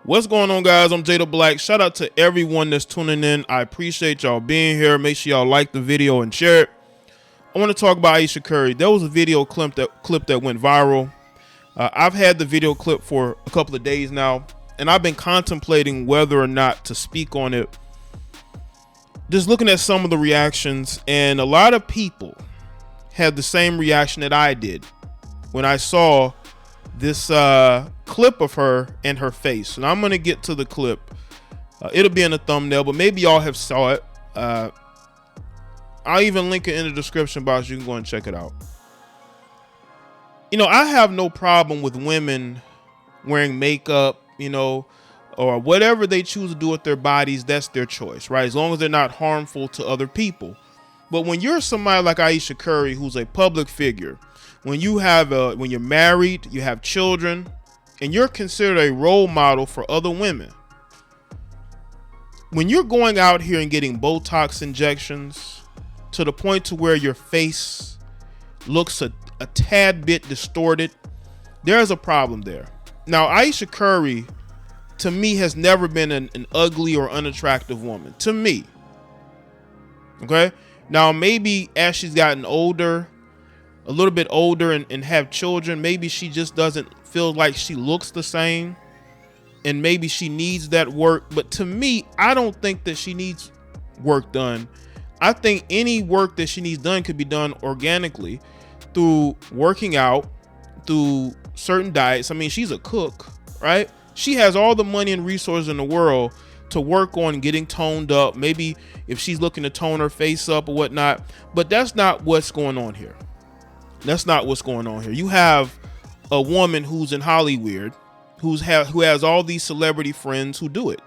What's going on, guys? I'm Jay the Black. Shout out to everyone that's tuning in. I appreciate y'all being here. Make sure y'all like the video and share it. I want to talk about Ayesha Curry. There was a video clip that went viral. I've had the video clip for a couple of days now, and I've been contemplating whether or not to speak on it. Just looking at some of the reactions, and a lot of people had the same reaction that I did when I saw this clip of her and her face. And I'm gonna get to the clip. It'll be in the thumbnail, but maybe y'all have saw it. I'll even link it in the description box. You can go and check it out. You know, I have no problem with women wearing makeup, you know, or whatever they choose to do with their bodies. That's their choice, right? As long as they're not harmful to other people. But when you're somebody like Ayesha Curry, who's a public figure, when you're married, you have children, and you're considered a role model for other women, when you're going out here and getting Botox injections to the point to where your face looks a tad bit distorted, there's a problem there. Now, Ayesha Curry, to me, has never been an ugly or unattractive woman, to me. Okay? Now, maybe as she's gotten older, a little bit older and have children, maybe she just doesn't feel like she looks the same, and maybe she needs that work. But to me, I don't think that she needs work done. I think any work that she needs done could be done organically through working out, through certain diets. I mean, she's a cook, right? She has all the money and resources in the world to work on getting toned up. Maybe if she's looking to tone her face up or whatnot, but that's not what's going on here. That's not what's going on here. You have a woman who's in Hollywood, who has all these celebrity friends who do it,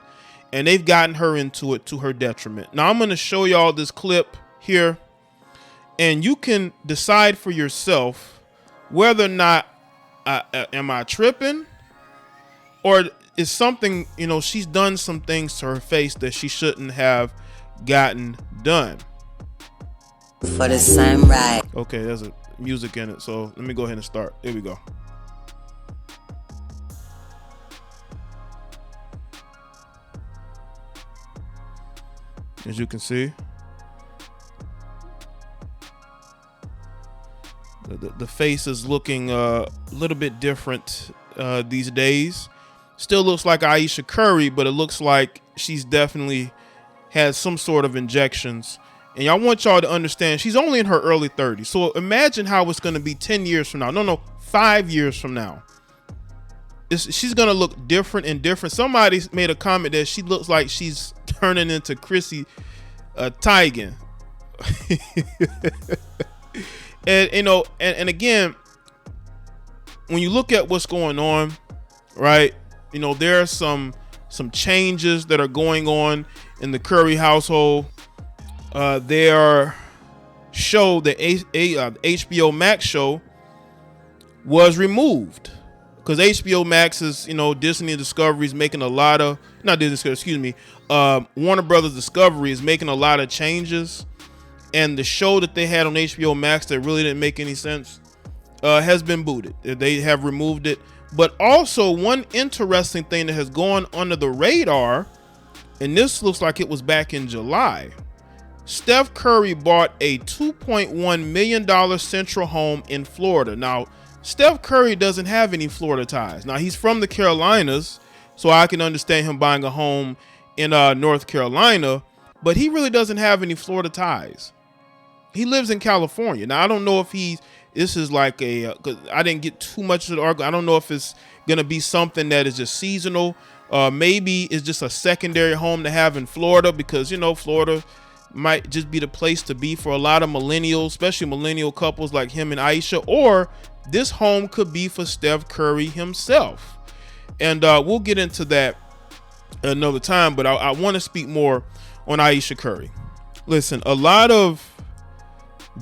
and they've gotten her into it to her detriment. Now, I'm going to show y'all this clip here, and you can decide for yourself whether or not am I tripping, or is something, you know, she's done some things to her face that she shouldn't have gotten done. For the sunrise. Okay, there's a music in it, so let me go ahead and start. Here we go. As you can see, the face is looking a little bit different these days. Still looks like Ayesha Curry, but it looks like she's definitely had some sort of injections. And I want y'all to understand, she's only in her early 30s. So imagine how it's going to be 10 years from now. No, 5 years from now. She's going to look different and different. Somebody made a comment that she looks like she's turning into Chrissy Teigen. And, you know, and again, when you look at what's going on, right, you know, there are some changes that are going on in the Curry household. Their show, the HBO Max show, was removed because HBO Max is, you know, Disney Discovery is making a lot of, not Disney, excuse me, Warner Brothers Discovery is making a lot of changes, and the show that they had on HBO Max that really didn't make any sense has been booted. They have removed it. But also, one interesting thing that has gone under the radar, and this looks like it was back in July. Steph Curry bought a $2.1 million central home in Florida. Now, Steph Curry doesn't have any Florida ties. Now, he's from the Carolinas, so I can understand him buying a home in North Carolina, but he really doesn't have any Florida ties. He lives in California. Now, I don't know if this is like cause I didn't get too much of the article. I don't know if it's going to be something that is just seasonal. Maybe it's just a secondary home to have in Florida because, you know, Florida might just be the place to be for a lot of millennials, especially millennial couples like him and Ayesha. Or this home could be for Steph Curry himself. And we'll get into that another time, but I want to speak more on Ayesha Curry. Listen, a lot of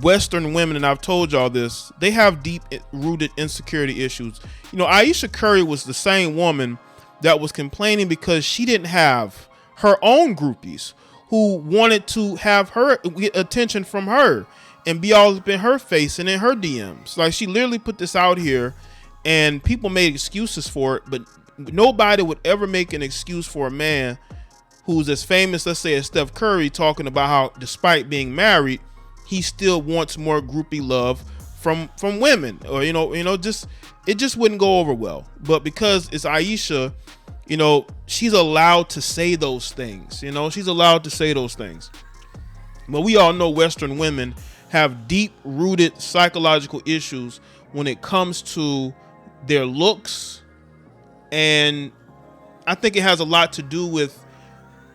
Western women, and I've told y'all this, they have deep rooted insecurity issues. You know, Ayesha Curry was the same woman that was complaining because she didn't have her own groupies who wanted to have her get attention from her and be all up in her face and in her DMs. Like, she literally put this out here and people made excuses for it, but nobody would ever make an excuse for a man who's as famous, let's say, as Steph Curry, talking about how despite being married, he still wants more groupie love from women, or just it just wouldn't go over well. But because it's Ayesha, she's allowed to say those things. She's allowed to say those things. But we all know Western women have deep-rooted psychological issues when it comes to their looks, and I think it has a lot to do with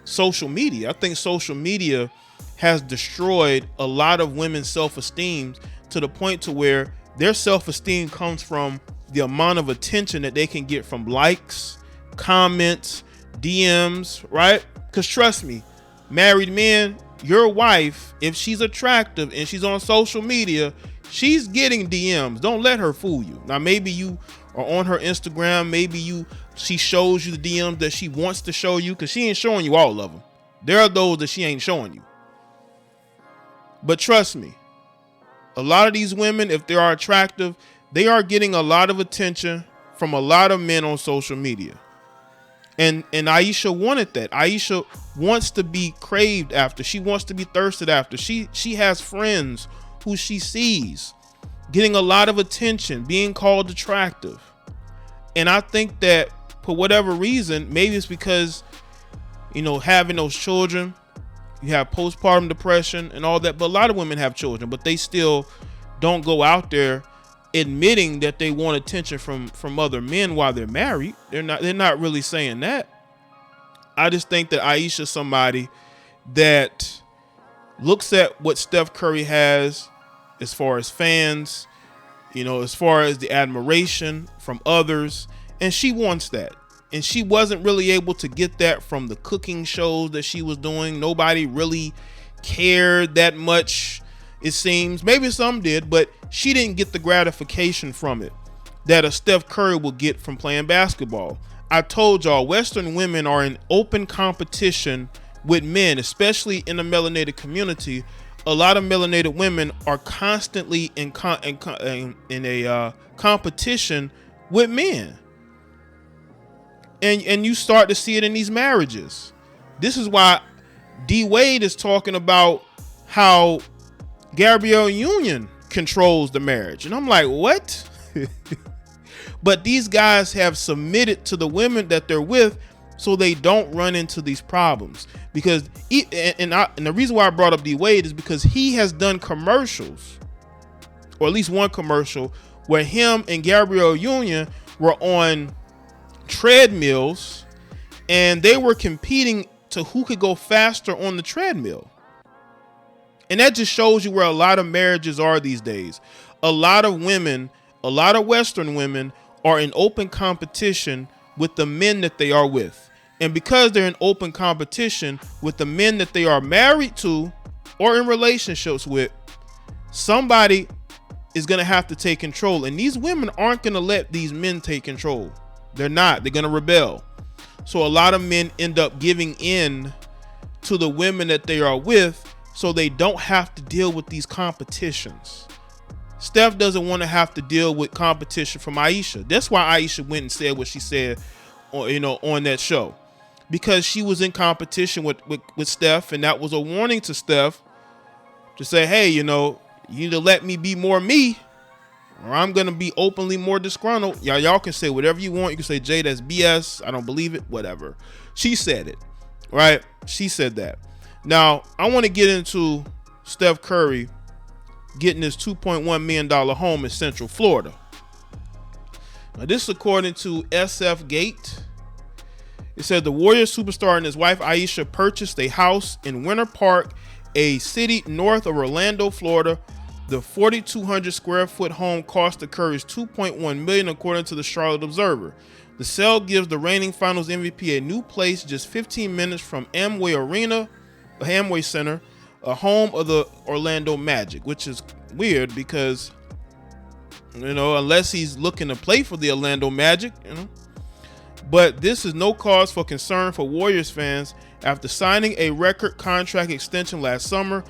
social media. I think social media has destroyed a lot of women's self-esteem to the point to where their self-esteem comes from the amount of attention that they can get from likes, comments, DMs, right? Because trust me, married men, your wife, if she's attractive and she's on social media, she's getting DMs. Don't let her fool you. Now, maybe you are on her Instagram. Maybe she shows you the DMs that she wants to show you, because she ain't showing you all of them. There are those that she ain't showing you. But trust me, a lot of these women, if they are attractive, they are getting a lot of attention from a lot of men on social media. And Ayesha wanted that. Ayesha wants to be craved after. She wants to be thirsted after. She has friends who she sees getting a lot of attention, being called attractive. And I think that for whatever reason, maybe it's because, having those children, you have postpartum depression and all that, but a lot of women have children, but they still don't go out there admitting that they want attention from other men while they're married. They're not really saying that. I just think that Ayesha's somebody that looks at what Steph Curry has as far as fans, as far as the admiration from others, and she wants that. And she wasn't really able to get that from the cooking shows that she was doing. Nobody really cared that much, it seems. Maybe some did, but she didn't get the gratification from it that a Steph Curry will get from playing basketball. I told y'all, Western women are in open competition with men, especially in the melanated community. A lot of melanated women are constantly in a competition with men. And you start to see it in these marriages. This is why D Wade is talking about how Gabrielle Union controls the marriage. And I'm like, what? But these guys have submitted to the women that they're with so they don't run into these problems. Because and the reason why I brought up D Wade is because he has done commercials, or at least one commercial, where him and Gabrielle Union were on treadmills and they were competing to who could go faster on the treadmill. And that just shows you where a lot of marriages are these days. A lot of women, a lot of Western women are in open competition with the men that they are with. And because they're in open competition with the men that they are married to or in relationships with, somebody is going to have to take control. And these women aren't going to let these men take control. They're not. They're going to rebel. So a lot of men end up giving in to the women that they are with so they don't have to deal with these competitions. Steph doesn't want to have to deal with competition from Ayesha. That's why Ayesha went and said what she said on that show, because she was in competition with Steph, and that was a warning to Steph to say, hey, you need to let me be more me, or I'm going to be openly more disgruntled. Y'all can say whatever you want. You can say, Jay, that's BS. I don't believe it. Whatever. She said it, right? She said that. Now, I want to get into Steph Curry getting his $2.1 million home in Central Florida. Now, this is according to SF Gate. It said the Warriors superstar and his wife Ayesha purchased a house in Winter Park, a city north of Orlando, Florida. The 4,200 square foot home cost the Currys $2.1 million, according to the Charlotte Observer. The sale gives the reigning Finals MVP a new place just 15 minutes from Amway Center, a home of the Orlando Magic, which is weird because, unless he's looking to play for the Orlando Magic, But this is no cause for concern for Warriors fans. After signing a record contract extension last summer,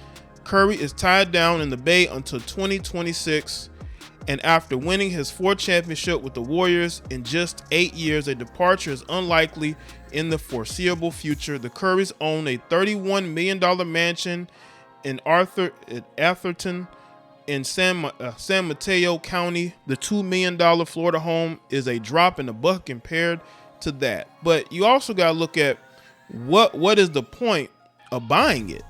Curry is tied down in the Bay until 2026, And after winning his 4th championship with the Warriors in just 8 years, a departure is unlikely in the foreseeable future. The Currys own a $31 million mansion in Atherton in San Mateo County. The $2 million Florida home is a drop in the bucket compared to that. But you also got to look at what is the point of buying it?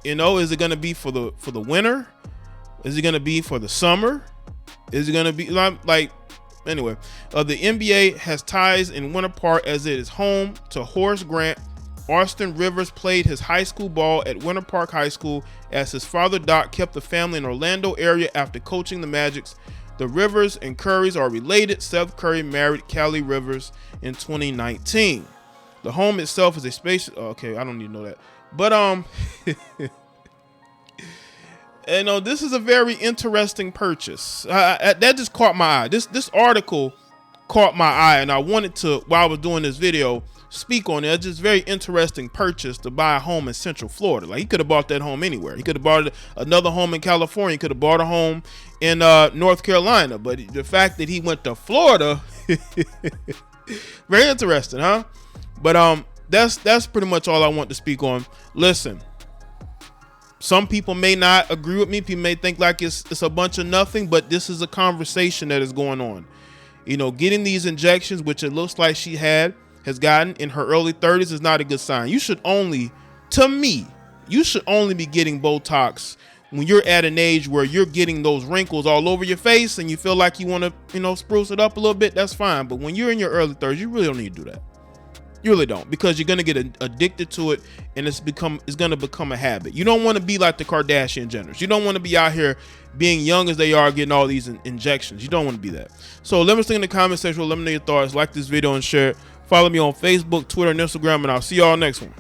You know, is it going to be for the winter? Is it going to be for the summer? Is it going to be like anyway? The NBA has ties in Winter Park as it is home to Horace Grant. Austin Rivers played his high school ball at Winter Park High School as his father Doc kept the family in Orlando area after coaching the Magics. The Rivers and Currys are related. Seth Curry married Callie Rivers in 2019. The home itself is a spacious. Okay, I don't need to know that. But you know, this is a very interesting purchase. That just caught my eye. This article caught my eye, and I wanted to, while I was doing this video, speak on it. It's just very interesting purchase to buy a home in Central Florida. Like, he could have bought that home anywhere. He could have bought another home in California. He could have bought a home in North Carolina. But the fact that he went to Florida, very interesting, huh? But that's pretty much all I want to speak on. Listen, some people may not agree with me. People may think like it's a bunch of nothing, but this is a conversation that is going on. You know, getting these injections, which it looks like she has gotten in her early 30s, is not a good sign. You should only, to me, you should only be getting Botox when you're at an age where you're getting those wrinkles all over your face and you feel like you want to, you know, spruce it up a little bit. That's fine. But when you're in your early 30s, you really don't need to do that. You really don't, because you're going to get addicted to it, and it's going to become a habit. You don't want to be like the Kardashian Jenners. You don't want to be out here being young as they are, getting all these injections. You don't want to be that. So let me know in the comment section. Let me know your thoughts. Like this video and share it. Follow me on Facebook, Twitter, and Instagram, and I'll see y'all next one.